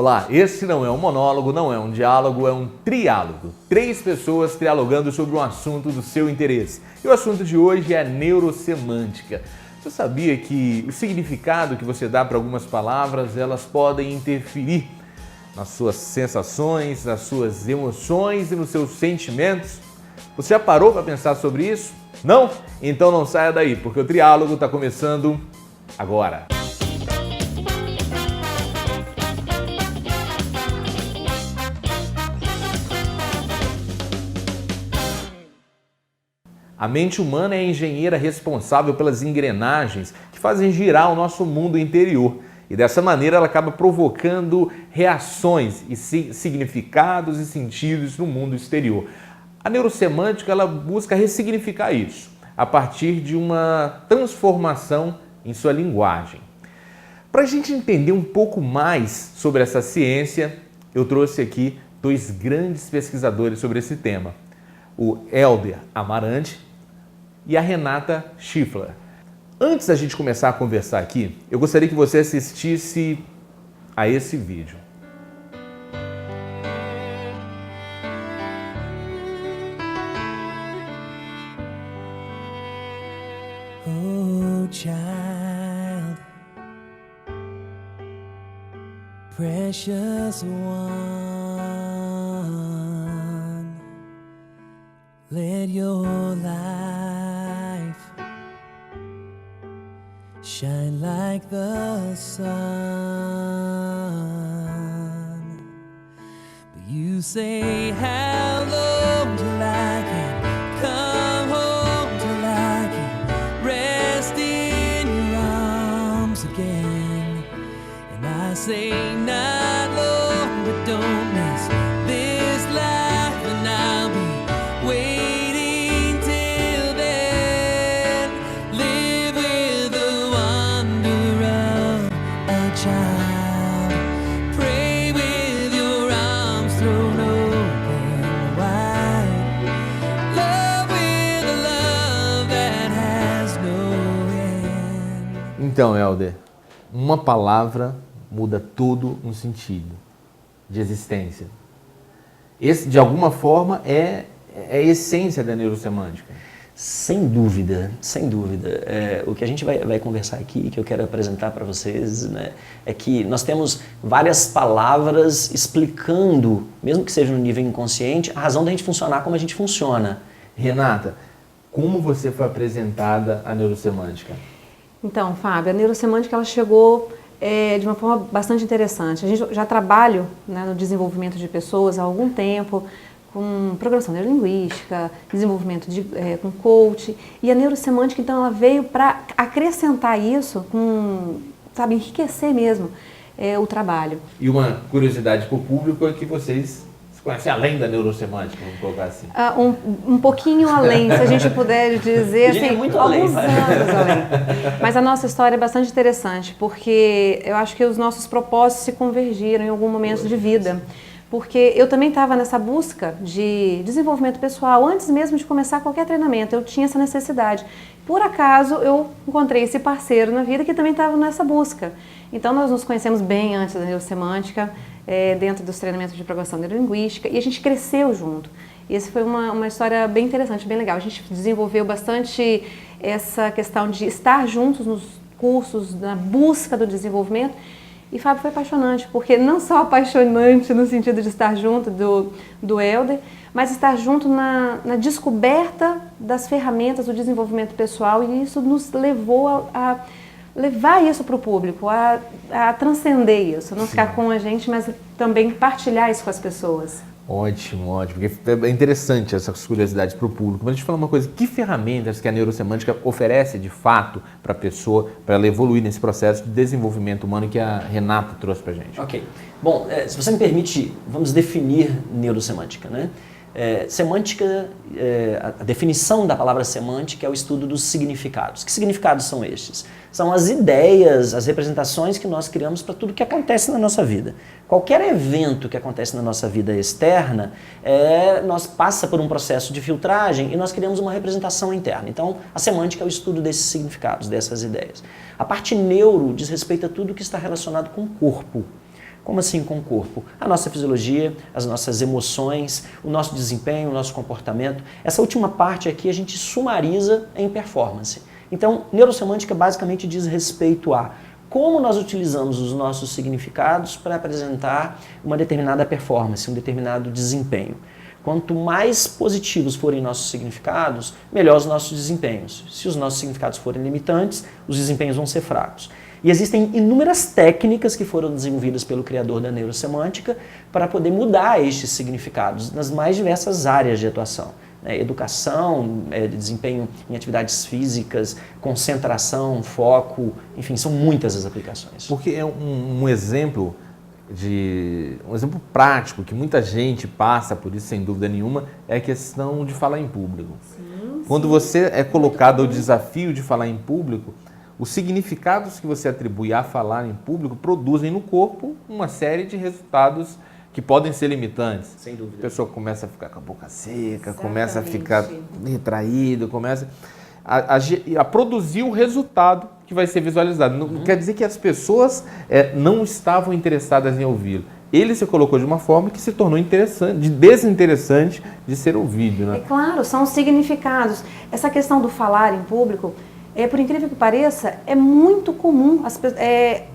Olá, esse não é um monólogo, não é um diálogo, é um triálogo. 3 pessoas dialogando sobre um assunto do seu interesse. E o assunto de hoje é a neurosemântica. Você sabia que o significado que você dá para algumas palavras, elas podem interferir nas suas sensações, nas suas emoções e nos seus sentimentos? Você já parou para pensar sobre isso? Não? Então não saia daí, porque o triálogo está começando agora. A mente humana é a engenheira responsável pelas engrenagens que fazem girar o nosso mundo interior. E dessa maneira ela acaba provocando reações e significados e sentidos no mundo exterior. A neurosemântica ela busca ressignificar isso a partir de uma transformação em sua linguagem. Para a gente entender um pouco mais sobre essa ciência, eu trouxe aqui 2 grandes pesquisadores sobre esse tema. O Helder Amarante e a Renata Schiffler. Antes da gente começar a conversar aqui, eu gostaria que você assistisse a esse vídeo. Oh, child, precious one, let your life shine like the sun. But you say, how long till I can come home, till I can rest in your arms again? And I say, not long, but don't miss this life, and I'll be waiting till then. Live with the wonder of a child. Pray with your arms thrown open wide. Love with a love that has no end. Então, Helder, uma palavra muda todo um sentido de existência. Esse, de alguma forma, é a essência da neurosemântica. Sem dúvida, sem dúvida. O que a gente vai conversar aqui, que eu quero apresentar para vocês, né, é que nós temos várias palavras explicando, mesmo que seja no nível inconsciente, a razão da gente funcionar como a gente funciona. Renata, como você foi apresentada à neurosemântica? Então, Fábio, a neurosemântica ela chegou de uma forma bastante interessante. A gente já trabalha, né, no desenvolvimento de pessoas há algum tempo, com programação neurolinguística, desenvolvimento com coach, e a neurosemântica, então, ela veio para acrescentar isso, enriquecer mesmo o trabalho. E uma curiosidade para o público é que vocês se conhecem além da neurosemântica, vamos colocar assim. Um pouquinho além, se a gente puder dizer, assim, muito alguns além, anos além. Mas a nossa história é bastante interessante, porque eu acho que os nossos propósitos se convergiram em algum momento de vida. Porque eu também estava nessa busca de desenvolvimento pessoal, antes mesmo de começar qualquer treinamento, eu tinha essa necessidade. Por acaso, eu encontrei esse parceiro na vida que também estava nessa busca. Então, nós nos conhecemos bem antes da neurosemântica, dentro dos treinamentos de programação neurolinguística, e a gente cresceu junto. E essa foi uma história bem interessante, bem legal. A gente desenvolveu bastante essa questão de estar juntos nos cursos, na busca do desenvolvimento. E Fábio, foi apaixonante, porque não só apaixonante no sentido de estar junto do Helder, mas estar junto na descoberta das ferramentas do desenvolvimento pessoal, e isso nos levou a levar isso para o público, a transcender isso, não Sim. ficar com a gente, mas também partilhar isso com as pessoas. Ótimo, ótimo. Porque é interessante essas curiosidades para o público. Mas deixa eu falar uma coisa. Que ferramentas que a neurosemântica oferece de fato para a pessoa, para ela evoluir nesse processo de desenvolvimento humano que a Renata trouxe para a gente? Ok. Bom, se você me permite, vamos definir neurosemântica, né? Semântica, a definição da palavra semântica é o estudo dos significados. Que significados são estes? São as ideias, as representações que nós criamos para tudo que acontece na nossa vida. Qualquer evento que acontece na nossa vida externa, nós passa por um processo de filtragem e nós criamos uma representação interna. Então, a semântica é o estudo desses significados, dessas ideias. A parte neuro diz respeito a tudo que está relacionado com o corpo. Como assim com o corpo? A nossa fisiologia, as nossas emoções, o nosso desempenho, o nosso comportamento. Essa última parte aqui a gente sumariza em performance. Então, neurosemântica basicamente diz respeito a como nós utilizamos os nossos significados para apresentar uma determinada performance, um determinado desempenho. Quanto mais positivos forem nossos significados, melhor os nossos desempenhos. Se os nossos significados forem limitantes, os desempenhos vão ser fracos. E existem inúmeras técnicas que foram desenvolvidas pelo criador da neurosemântica para poder mudar estes significados nas mais diversas áreas de atuação. Educação, desempenho em atividades físicas, concentração, foco, enfim, são muitas as aplicações. Porque é um exemplo prático que muita gente passa por isso, sem dúvida nenhuma, é a questão de falar em público. Sim, quando você é colocado ao desafio de falar em público, os significados que você atribui a falar em público produzem no corpo uma série de resultados que podem ser limitantes. Sem dúvida. A pessoa começa a ficar com a boca seca, começa a ficar retraído, começa a produzir o resultado que vai ser visualizado. Não quer dizer que as pessoas não estavam interessadas em ouvi-lo. Ele se colocou de uma forma que se tornou interessante, desinteressante de ser ouvido. Né? É claro, são os significados. Essa questão do falar em público, por incrível que pareça, é muito comum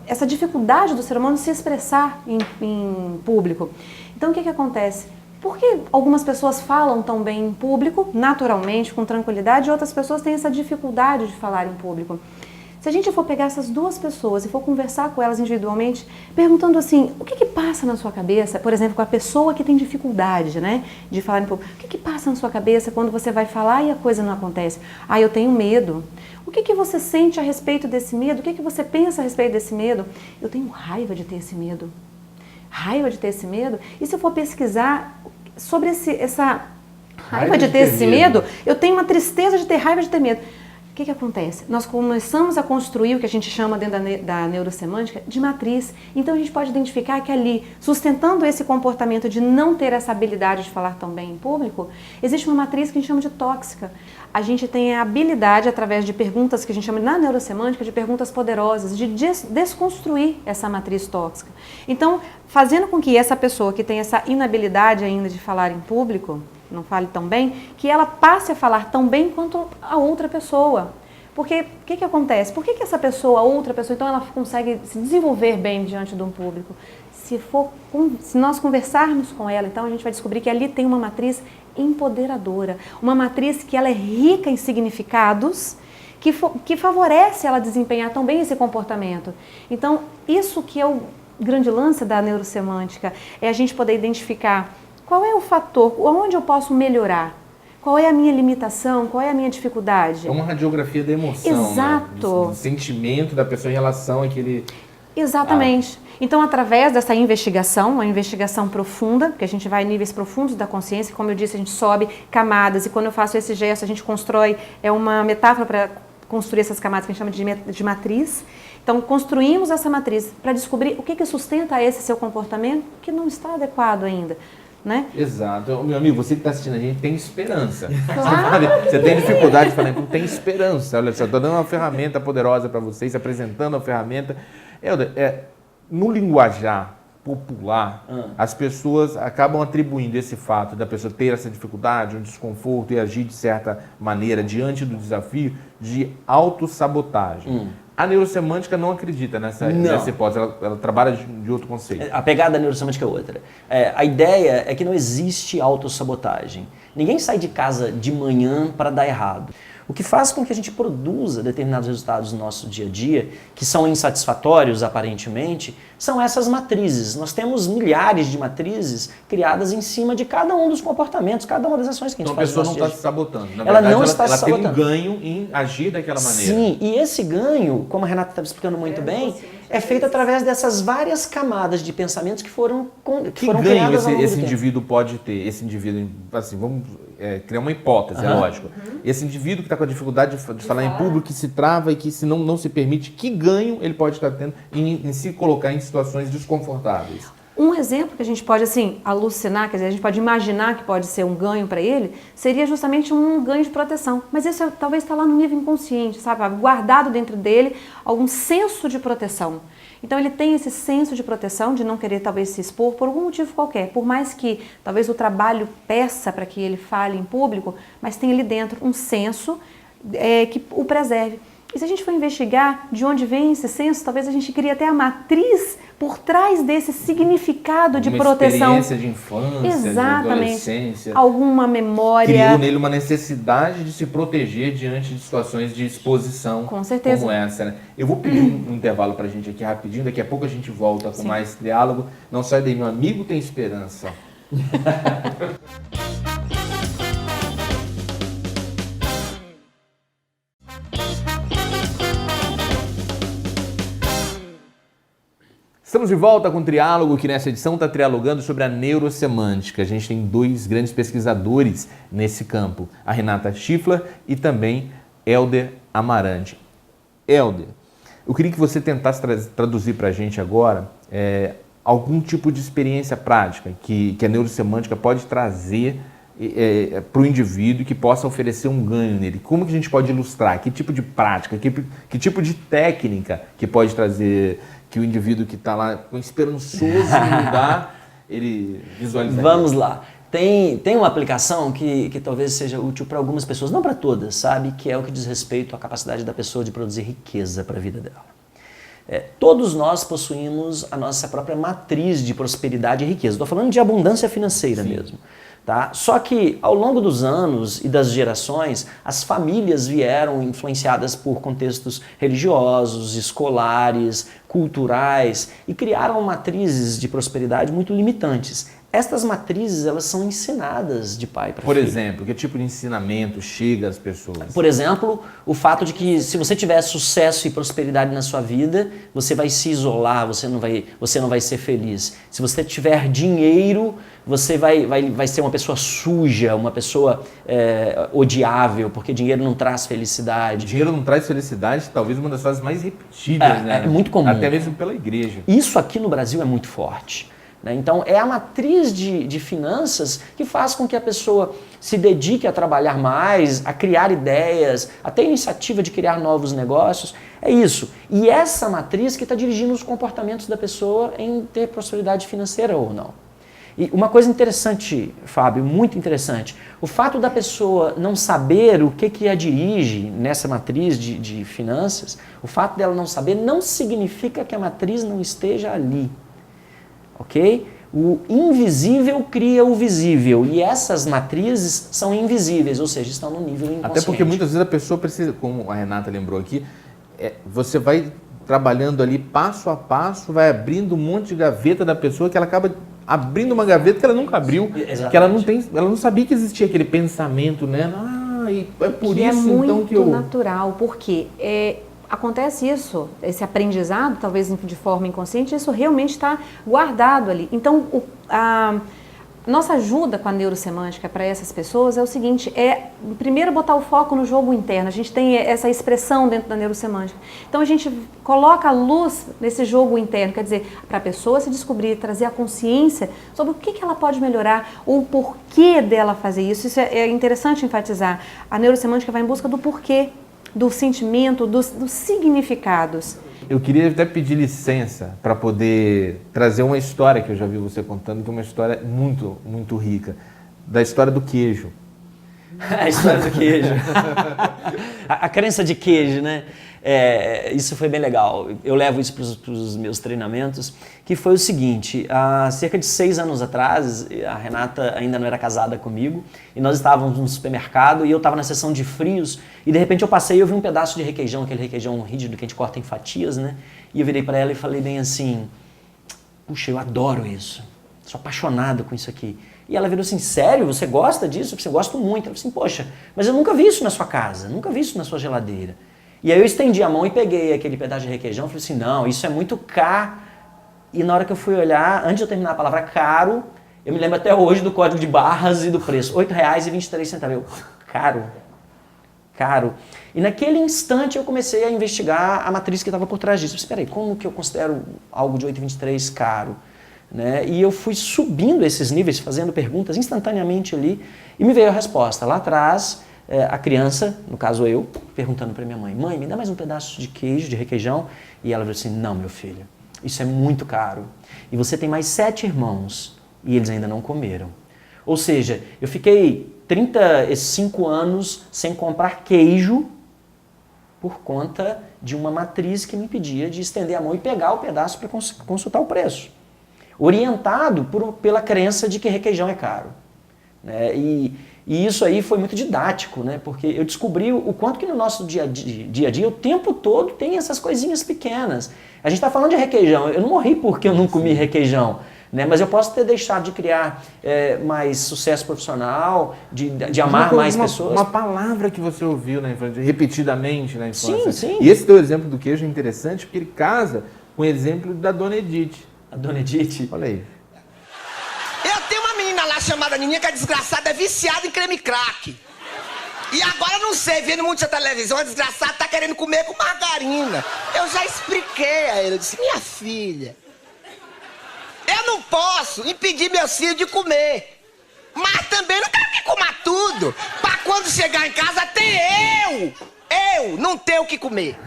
essa dificuldade do ser humano se expressar em público. Então, o que acontece? Por que algumas pessoas falam tão bem em público, naturalmente, com tranquilidade, e outras pessoas têm essa dificuldade de falar em público? Se a gente for pegar essas duas pessoas e for conversar com elas individualmente, perguntando assim, o que passa na sua cabeça, por exemplo, com a pessoa que tem dificuldade, né, de falar em público, o que passa na sua cabeça quando você vai falar e a coisa não acontece? Eu tenho medo. O que você sente a respeito desse medo? O que você pensa a respeito desse medo? Eu tenho raiva de ter esse medo. Raiva de ter esse medo? E se eu for pesquisar sobre essa raiva de ter esse medo, eu tenho uma tristeza de ter raiva de ter medo. O que acontece? Nós começamos a construir o que a gente chama dentro da neurosemântica de matriz. Então a gente pode identificar que ali, sustentando esse comportamento de não ter essa habilidade de falar tão bem em público, existe uma matriz que a gente chama de tóxica. A gente tem a habilidade, através de perguntas que a gente chama na neurosemântica, de perguntas poderosas, de desconstruir essa matriz tóxica. Então, fazendo com que essa pessoa que tem essa inabilidade ainda de falar em público, não fale tão bem, que ela passe a falar tão bem quanto a outra pessoa. Porque o que acontece? Por que essa pessoa, a outra pessoa, então ela consegue se desenvolver bem diante de um público? Se nós conversarmos com ela, então a gente vai descobrir que ali tem uma matriz empoderadora, uma matriz que ela é rica em significados, que favorece ela desempenhar tão bem esse comportamento. Então, isso que é o grande lance da neurosemântica, é a gente poder identificar qual é o fator, onde eu posso melhorar, qual é a minha limitação, qual é a minha dificuldade. É uma radiografia da emoção, exato, né? Do sentimento da pessoa em relação àquele... Exatamente. Então, através dessa investigação, uma investigação profunda, porque a gente vai em níveis profundos da consciência, como eu disse, a gente sobe camadas, e quando eu faço esse gesto, a gente constrói, uma metáfora para construir essas camadas que a gente chama de matriz. Então, construímos essa matriz para descobrir o que sustenta esse seu comportamento que não está adequado ainda. Né? Exato. Meu amigo, você que está assistindo a gente tem esperança. Claro. Você tem dificuldade de falar, não tem esperança. Olha só, estou dando uma ferramenta poderosa para vocês, apresentando a ferramenta. No linguajar popular, as pessoas acabam atribuindo esse fato da pessoa ter essa dificuldade, um desconforto e agir de certa maneira diante do desafio de autossabotagem. A neurosemântica não acredita nessa hipótese, ela trabalha de outro conceito. A pegada da neurosemântica é outra. A ideia é que não existe autossabotagem. Ninguém sai de casa de manhã para dar errado. O que faz com que a gente produza determinados resultados no nosso dia a dia, que são insatisfatórios aparentemente, são essas matrizes. Nós temos milhares de matrizes criadas em cima de cada um dos comportamentos, cada uma das ações que a gente faz. Então a pessoa não está se sabotando. Na ela verdade, não está se sabotando. Ela tem um ganho em agir daquela maneira. Sim, e esse ganho, como a Renata estava explicando muito bem, é feito através dessas várias camadas de pensamentos que foram criadas ao longo do esse tempo. indivíduo pode ter? Esse indivíduo, assim, vamos criar uma hipótese, é lógico. Esse indivíduo que está com a dificuldade de falar em público, que se trava e que se não se permite, que ganho ele pode estar tendo em se colocar em situações desconfortáveis? Um exemplo que a gente pode, assim, alucinar, quer dizer, a gente pode imaginar que pode ser um ganho para ele, seria justamente um ganho de proteção. Mas isso talvez está lá no nível inconsciente, sabe? Guardado dentro dele algum senso de proteção. Então ele tem esse senso de proteção, de não querer talvez se expor por algum motivo qualquer. Por mais que talvez o trabalho peça para que ele fale em público, mas tem ali dentro um senso que o preserve. E se a gente for investigar de onde vem esse senso, talvez a gente crie até a matriz por trás desse significado de proteção. Uma experiência de infância, exatamente, de adolescência. Alguma memória. Criou nele uma necessidade de se proteger diante de situações de exposição. Com certeza. Como essa, né? Eu vou pedir um intervalo pra gente aqui rapidinho, daqui a pouco a gente volta com mais diálogo. Não sai daí, meu amigo tem esperança. Estamos de volta com o Triálogo, que nessa edição está trialogando sobre a neurosemântica. A gente tem dois grandes pesquisadores nesse campo, a Renata Schiffler e também Helder Amarante. Helder, eu queria que você tentasse traduzir para a gente agora algum tipo de experiência prática que a neurosemântica pode trazer para o indivíduo e que possa oferecer um ganho nele. Como que a gente pode ilustrar? Que tipo de prática, que tipo de técnica que pode trazer que o indivíduo que está lá esperançoso em mudar, ele visualiza? Vamos lá. Tem uma aplicação que talvez seja útil para algumas pessoas, não para todas, sabe? Que é o que diz respeito à capacidade da pessoa de produzir riqueza para a vida dela. Todos nós possuímos a nossa própria matriz de prosperidade e riqueza. Estou falando de abundância financeira mesmo. Tá? Só que ao longo dos anos e das gerações, as famílias vieram influenciadas por contextos religiosos, escolares, culturais e criaram matrizes de prosperidade muito limitantes. Estas matrizes, elas são ensinadas de pai para filho. Por exemplo, que tipo de ensinamento chega às pessoas? Por exemplo, o fato de que se você tiver sucesso e prosperidade na sua vida, você vai se isolar, você não vai ser feliz. Se você tiver dinheiro, você vai ser uma pessoa suja, uma pessoa odiável, porque dinheiro não traz felicidade. Dinheiro não traz felicidade, talvez uma das frases mais repetidas, né? É muito comum. Até mesmo pela igreja. Isso aqui no Brasil é muito forte. Então, é a matriz de finanças que faz com que a pessoa se dedique a trabalhar mais, a criar ideias, a ter iniciativa de criar novos negócios. É isso. E essa matriz que está dirigindo os comportamentos da pessoa em ter prosperidade financeira ou não. E uma coisa interessante, Fábio, muito interessante, o fato da pessoa não saber o que a dirige nessa matriz de finanças, o fato dela não saber não significa que a matriz não esteja ali. Ok? O invisível cria o visível e essas matrizes são invisíveis, ou seja, estão no nível inconsciente. Até porque muitas vezes a pessoa precisa, como a Renata lembrou aqui, você vai trabalhando ali passo a passo, vai abrindo um monte de gaveta da pessoa que ela acaba abrindo uma gaveta que ela nunca abriu, Exatamente. Que ela não sabia que existia aquele pensamento, né? E é por que isso então que é muito natural, porque acontece isso, esse aprendizado, talvez de forma inconsciente, isso realmente está guardado ali. Então, a nossa ajuda com a neurosemântica para essas pessoas é o seguinte, primeiro botar o foco no jogo interno. A gente tem essa expressão dentro da neurosemântica. Então, a gente coloca a luz nesse jogo interno, quer dizer, para a pessoa se descobrir, trazer a consciência sobre o que ela pode melhorar, o porquê dela fazer isso. Isso é interessante enfatizar. A neurosemântica vai em busca do porquê, do sentimento, dos significados. Eu queria até pedir licença para poder trazer uma história que eu já vi você contando, que é uma história muito, muito rica, da história do queijo. A história do queijo. a crença de queijo, né? Isso foi bem legal. Eu levo isso para os meus treinamentos, que foi o seguinte, há cerca de 6 anos atrás, a Renata ainda não era casada comigo, e nós estávamos no supermercado, e eu estava na seção de frios, e de repente eu passei e eu vi um pedaço de requeijão, aquele requeijão rígido que a gente corta em fatias, né? E eu virei para ela e falei bem assim, puxa, eu adoro isso, sou apaixonado com isso aqui. E ela virou assim, sério, você gosta disso? Eu gosto muito. Ela falou assim, poxa, mas eu nunca vi isso na sua casa, nunca vi isso na sua geladeira. E aí eu estendi a mão e peguei aquele pedaço de requeijão e falei assim, não, isso é muito caro. E na hora que eu fui olhar, antes de eu terminar a palavra caro, eu me lembro até hoje do código de barras e do preço, R$ 8,23. Eu, caro. E naquele instante eu comecei a investigar a matriz que estava por trás disso. Espera aí, como que eu considero algo de 8,23 caro? né? E eu fui subindo esses níveis, fazendo perguntas instantaneamente ali, e me veio a resposta. Lá atrás, a criança, no caso eu, perguntando para minha mãe, mãe, me dá mais um pedaço de queijo, de requeijão? E ela falou assim, não, meu filho, isso é muito caro. E você tem mais 7 irmãos, e eles ainda não comeram. Ou seja, eu fiquei 35 anos sem comprar queijo por conta de uma matriz que me impedia de estender a mão e pegar o pedaço para consultar o preço. Orientado pela crença de que requeijão é caro. Né? E isso aí foi muito didático, né? Porque eu descobri o quanto que no nosso dia a dia, o tempo todo, tem essas coisinhas pequenas. A gente está falando de requeijão, eu não morri porque eu não comi requeijão. Né? Mas eu posso ter deixado de criar mais sucesso profissional, de amar mais pessoas. Uma palavra que você ouviu na infância, repetidamente na infância. Sim. E esse teu exemplo do queijo é interessante porque ele casa com o exemplo da Dona Edith. A Dona Edith? Olha aí. Eu tenho uma menina lá chamada Nininha que é desgraçada, é viciada em creme crack. E agora, não sei, vendo muito essa televisão, a desgraçada tá querendo comer com margarina. Eu já expliquei a ele, eu disse, minha filha, eu não posso impedir meus filhos de comer. Mas também não quero que coma tudo. Pra quando chegar em casa, tem eu não tenho o que comer.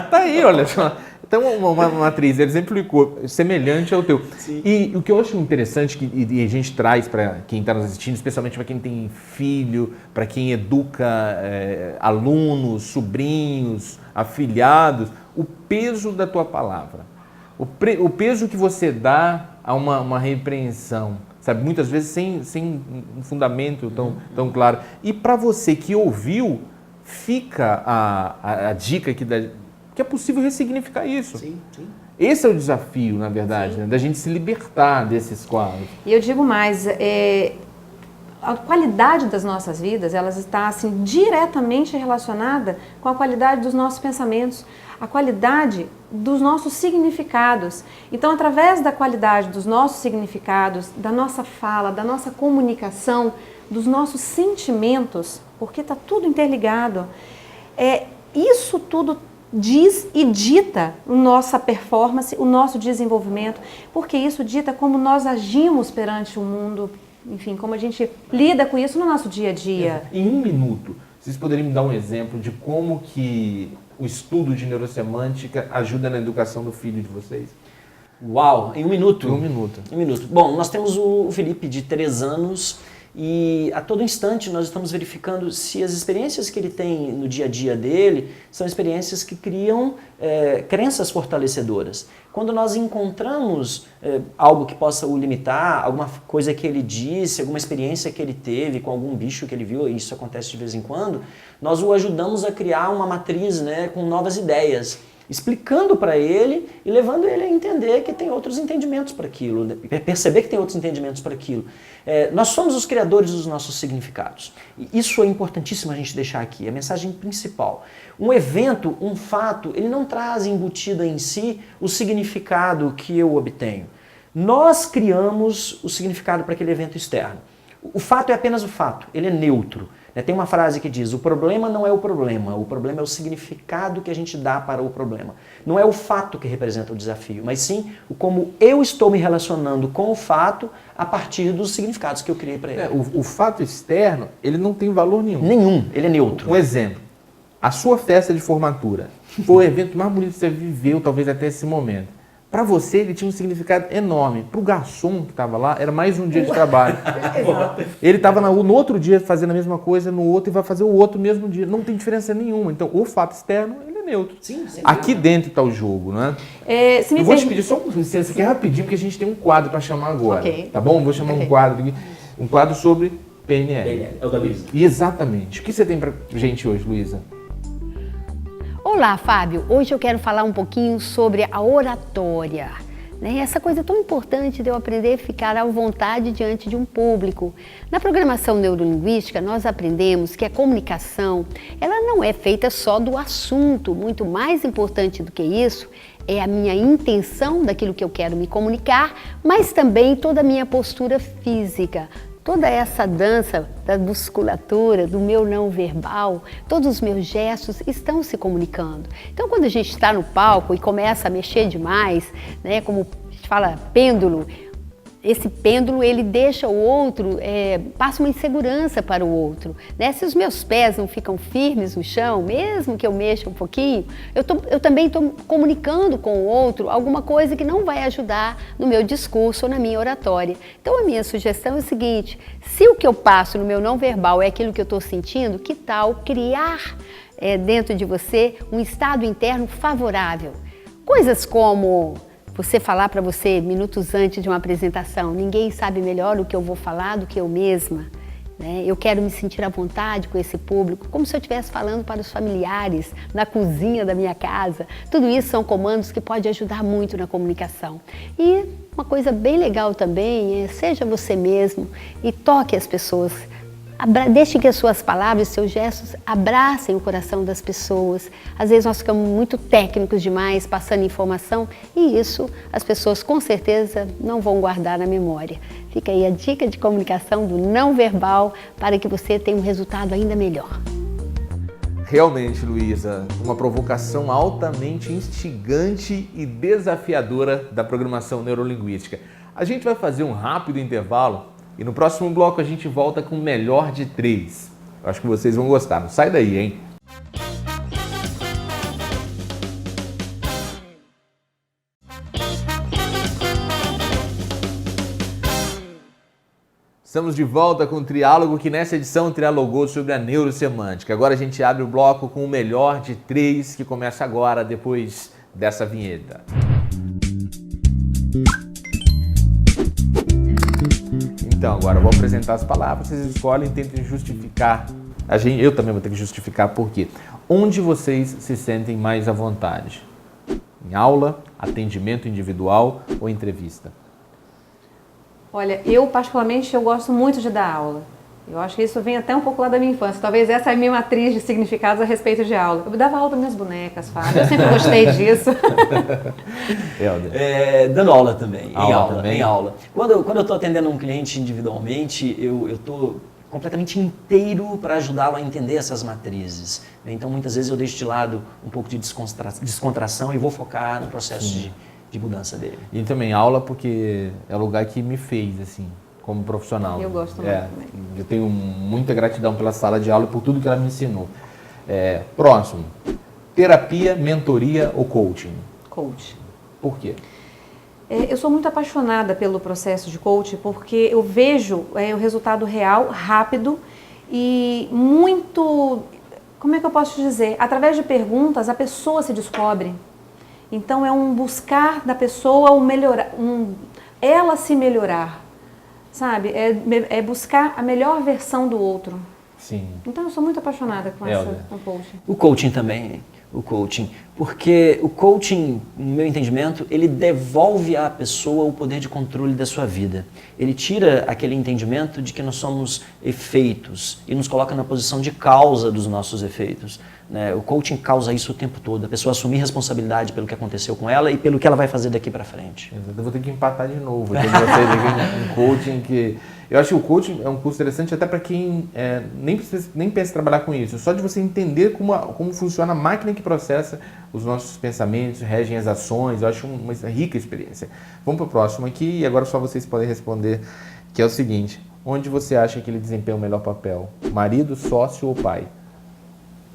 Tá aí, olha só. Então, uma matriz, ele exemplificou, semelhante ao teu. Sim. E o que eu acho interessante, e a gente traz para quem está nos assistindo, especialmente para quem tem filho, para quem educa alunos, sobrinhos, afilhados, o peso da tua palavra. O peso que você dá a uma repreensão, sabe? Muitas vezes sem um fundamento tão claro. E para você que ouviu, fica a dica que é possível ressignificar isso. Sim. Esse é o desafio, na verdade, né? Da gente se libertar desses quadros. E eu digo mais, a qualidade das nossas vidas, elas está assim, diretamente relacionada com a qualidade dos nossos pensamentos, a qualidade dos nossos significados. Então, através da qualidade dos nossos significados, da nossa fala, da nossa comunicação, dos nossos sentimentos, porque está tudo interligado, isso tudo diz e dita a nossa performance, o nosso desenvolvimento, porque isso dita como nós agimos perante o mundo, enfim, como a gente lida com isso no nosso dia a dia. Em um minuto, vocês poderiam me dar um exemplo de como que o estudo de neurosemântica ajuda na educação do filho de vocês? Uau, em um minuto? Em um minuto. Em um minuto. Bom, nós temos o Felipe de 3 anos e a todo instante nós estamos verificando se as experiências que ele tem no dia a dia dele são experiências que criam crenças fortalecedoras. Quando nós encontramos algo que possa o limitar, alguma coisa que ele disse, alguma experiência que ele teve com algum bicho que ele viu, e isso acontece de vez em quando, nós o ajudamos a criar uma matriz, né, com novas ideias, explicando para ele e levando ele a entender que tem outros entendimentos para aquilo, né? Perceber que tem outros entendimentos para aquilo. Nós somos os criadores dos nossos significados. E isso é importantíssimo a gente deixar aqui, a mensagem principal. Um evento, um fato, ele não traz embutido em si o significado que eu obtenho. Nós criamos o significado para aquele evento externo. O fato é apenas o fato, ele é neutro. Tem uma frase que diz, o problema não é o problema é o significado que a gente dá para o problema. Não é o fato que representa o desafio, mas sim o como eu estou me relacionando com o fato a partir dos significados que eu criei para ele. O fato externo, ele não tem valor nenhum. Nenhum, ele é neutro. Um exemplo, a sua festa de formatura foi o evento mais bonito que você viveu, talvez até esse momento. Para você, ele tinha um significado enorme. Para o garçom que estava lá, era mais um dia de trabalho. Ele estava no outro dia fazendo a mesma coisa, no outro, e vai fazer o outro mesmo dia. Não tem diferença nenhuma. Então, o fato externo, ele é neutro. Sim, aqui dentro está o jogo, não é? Se me eu vou te pedir só uma licença aqui rapidinho, porque a gente tem um quadro para chamar agora. Okay. Tá bom? Vou chamar um quadro aqui. Um quadro sobre PNL. PNL, é o da Luísa. Exatamente. O que você tem para gente hoje, Luísa? Olá, Fábio. Hoje eu quero falar um pouquinho sobre a oratória. Essa coisa tão importante de eu aprender a ficar à vontade diante de um público. Na programação neurolinguística, nós aprendemos que a comunicação, ela não é feita só do assunto. Muito mais importante do que isso é a minha intenção daquilo que eu quero me comunicar, mas também toda a minha postura física. Toda essa dança da musculatura, do meu não verbal, todos os meus gestos estão se comunicando. Então, quando a gente está no palco e começa a mexer demais, como a gente fala, pêndulo, esse pêndulo, ele deixa o outro, passa uma insegurança para o outro, né? Se os meus pés não ficam firmes no chão, mesmo que eu mexa um pouquinho, eu também estou comunicando com o outro alguma coisa que não vai ajudar no meu discurso ou na minha oratória. Então a minha sugestão é o seguinte: se o que eu passo no meu não verbal é aquilo que eu estou sentindo, que tal criar dentro de você um estado interno favorável? Coisas como você falar para você minutos antes de uma apresentação: ninguém sabe melhor o que eu vou falar do que eu mesma, né? Eu quero me sentir à vontade com esse público, como se eu estivesse falando para os familiares, na cozinha da minha casa. Tudo isso são comandos que podem ajudar muito na comunicação. E uma coisa bem legal também é: seja você mesmo e toque as pessoas. Deixe que as suas palavras, seus gestos abracem o coração das pessoas. Às vezes nós ficamos muito técnicos demais, passando informação, e isso as pessoas com certeza não vão guardar na memória. Fica aí a dica de comunicação do não verbal para que você tenha um resultado ainda melhor. Realmente, Luísa, uma provocação altamente instigante e desafiadora da programação neurolinguística. A gente vai fazer um rápido intervalo e no próximo bloco a gente volta com o melhor de 3. Eu acho que vocês vão gostar, não sai daí, hein? Estamos de volta com o Triálogo, que nessa edição trialogou sobre a neurosemântica. Agora a gente abre o bloco com o melhor de 3, que começa agora, depois dessa vinheta. Então, agora eu vou apresentar as palavras, vocês escolhem e tentem justificar. Eu também vou ter que justificar por quê. Onde vocês se sentem mais à vontade? Em aula, atendimento individual ou entrevista? Olha, eu particularmente gosto muito de dar aula. Eu acho que isso vem até um pouco lá da minha infância. Talvez essa é a minha matriz de significados a respeito de aula. Eu dava aula para minhas bonecas, Fábio. Eu sempre gostei disso. Dando aula também, Também? em aula. Quando eu estou atendendo um cliente individualmente, eu estou completamente inteiro para ajudá-lo a entender essas matrizes. Então, muitas vezes eu deixo de lado um pouco de descontração e vou focar no processo de mudança dele. E também aula porque é o lugar que me fez, assim, como profissional. Eu gosto muito também. Eu tenho muita gratidão pela sala de aula e por tudo que ela me ensinou. Próximo, terapia, mentoria ou coaching? Coach. Por quê? Eu sou muito apaixonada pelo processo de coaching porque eu vejo o resultado real, rápido e muito, como é que eu posso dizer? Através de perguntas a pessoa se descobre. Então é um buscar da pessoa ela se melhorar, sabe? É buscar a melhor versão do outro. Sim. Então eu sou muito apaixonada com o coaching. O coaching também, porque o coaching, no meu entendimento, ele devolve à pessoa o poder de controle da sua vida. Ele tira aquele entendimento de que nós somos efeitos e nos coloca na posição de causa dos nossos efeitos. Né? O coaching causa isso o tempo todo, a pessoa assumir responsabilidade pelo que aconteceu com ela e pelo que ela vai fazer daqui para frente. Eu vou ter que empatar de novo. Eu um coaching que... Eu acho que o coaching é um curso interessante até para quem nem pensa em trabalhar com isso. Só de você entender como funciona a máquina que processa os nossos pensamentos, regem as ações. Eu acho uma rica experiência. Vamos para o próximo aqui e agora só vocês podem responder, que é o seguinte: onde você acha que ele desempenha o melhor papel? Marido, sócio ou pai?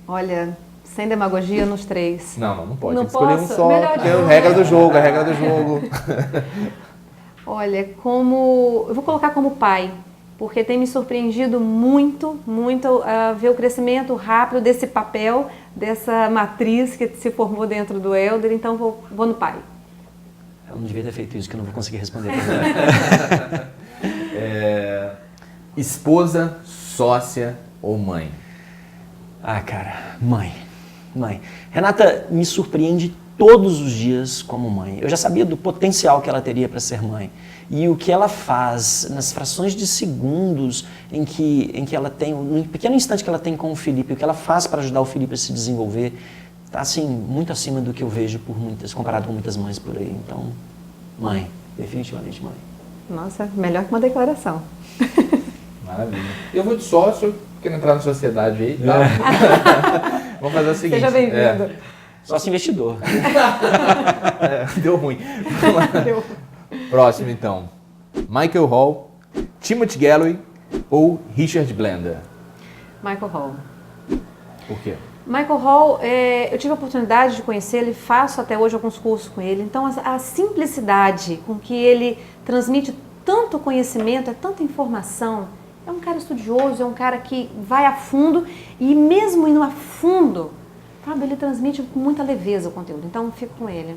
Olha, sem demagogia nos 3. Não pode. Não Tem que escolher um posso? só. Melhor Porque é de a regra do jogo, Olha, eu vou colocar como pai, porque tem me surpreendido muito ver o crescimento rápido desse papel, dessa matriz que se formou dentro do Helder, então vou no pai. Eu não devia ter feito isso, que eu não vou conseguir responder. Esposa, sócia ou mãe? Ah, cara, mãe. Renata me surpreende todos os dias como mãe. Eu já sabia do potencial que ela teria para ser mãe. E o que ela faz nas frações de segundos em que ela tem, no pequeno instante que ela tem com o Felipe, o que ela faz para ajudar o Felipe a se desenvolver, está assim, muito acima do que eu vejo comparado com muitas mães por aí. Então, mãe, definitivamente mãe. Nossa, melhor que uma declaração. Maravilha. Eu vou de sócio, querendo entrar na sociedade aí, tá? Vamos fazer o seguinte. Seja bem-vindo. Sócio investidor. Deu ruim. Deu. Próximo, então. Michael Hall, Timothy Galloway ou Richard Blender? Michael Hall. Por quê? Michael Hall, eu tive a oportunidade de conhecê-lo e faço até hoje alguns cursos com ele. Então, a simplicidade com que ele transmite tanto conhecimento, tanta informação, é um cara estudioso, é um cara que vai a fundo e mesmo indo a fundo, sabe, ele transmite com muita leveza o conteúdo. Então, fico com ele.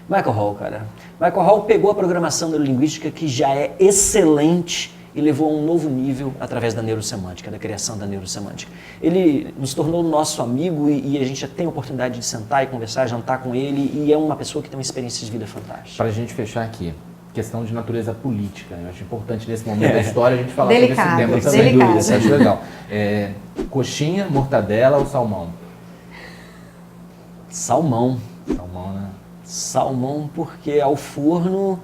Michael Hall, cara. Michael Hall pegou a programação neurolinguística, que já é excelente, e levou a um novo nível através da neurosemântica, da criação da neurosemântica. Ele nos tornou nosso amigo e a gente já tem a oportunidade de sentar e conversar, jantar com ele, e é uma pessoa que tem uma experiência de vida fantástica. Para a gente fechar aqui, questão de natureza política. Eu acho importante nesse momento da história a gente falar Delicado, sobre esse tema também. delicado. Isso, acho legal. Coxinha, mortadela ou salmão? Salmão. Salmão, né? Salmão, porque ao forno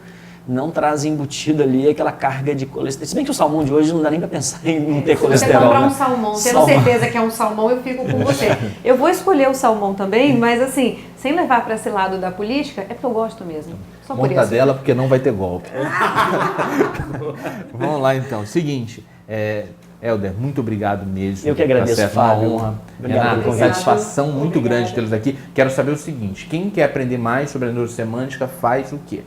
não traz embutido ali aquela carga de colesterol. Se bem que o salmão de hoje não dá nem para pensar em não ter Se você colesterol. comprar né? um salmão, tendo certeza que é um salmão, eu fico com você. Eu vou escolher o salmão também, mas assim, sem levar para esse lado da política, é porque eu gosto mesmo. Só por isso. Mortadela, porque não vai ter golpe. Vamos lá então. Seguinte, Helder, muito obrigado mesmo. Eu que agradeço, tá certo? Uma Fábio. honra. Obrigado Renato, pelo convite. satisfação muito grande tê-los aqui. Quero saber o seguinte, quem quer aprender mais sobre a neurosemântica faz o quê?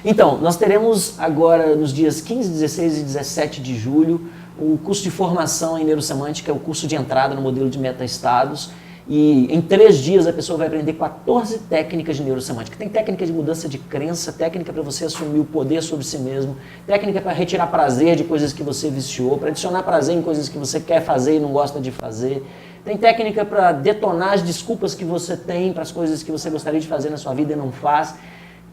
Então, nós teremos agora nos dias 15, 16 e 17 de julho o curso de formação em neurosemântica, o curso de entrada no modelo de meta-estados. E em 3 dias a pessoa vai aprender 14 técnicas de neurosemântica. Tem técnica de mudança de crença, técnica para você assumir o poder sobre si mesmo, técnica para retirar prazer de coisas que você viciou, para adicionar prazer em coisas que você quer fazer e não gosta de fazer. Tem técnica para detonar as desculpas que você tem para as coisas que você gostaria de fazer na sua vida e não faz.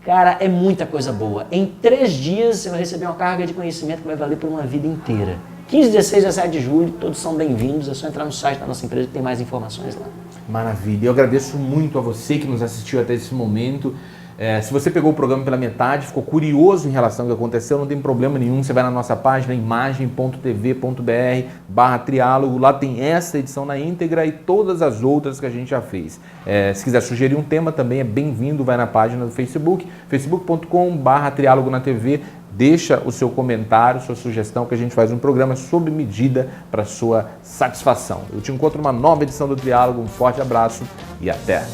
Cara, é muita coisa boa. Em 3 dias você vai receber uma carga de conhecimento que vai valer por uma vida inteira. 15, 16 e 17 de julho, todos são bem-vindos. É só entrar no site da nossa empresa que tem mais informações lá. Maravilha. Eu agradeço muito a você que nos assistiu até esse momento. Se você pegou o programa pela metade, ficou curioso em relação ao que aconteceu, não tem problema nenhum. Você vai na nossa página imagem.tv.br/triálogo. Lá tem essa edição na íntegra e todas as outras que a gente já fez. Se quiser sugerir um tema, também é bem-vindo. Vai na página do Facebook, facebook.com/triálogo na TV. Deixa o seu comentário, sua sugestão, que a gente faz um programa sob medida para sua satisfação. Eu te encontro numa nova edição do Triálogo. Um forte abraço e até!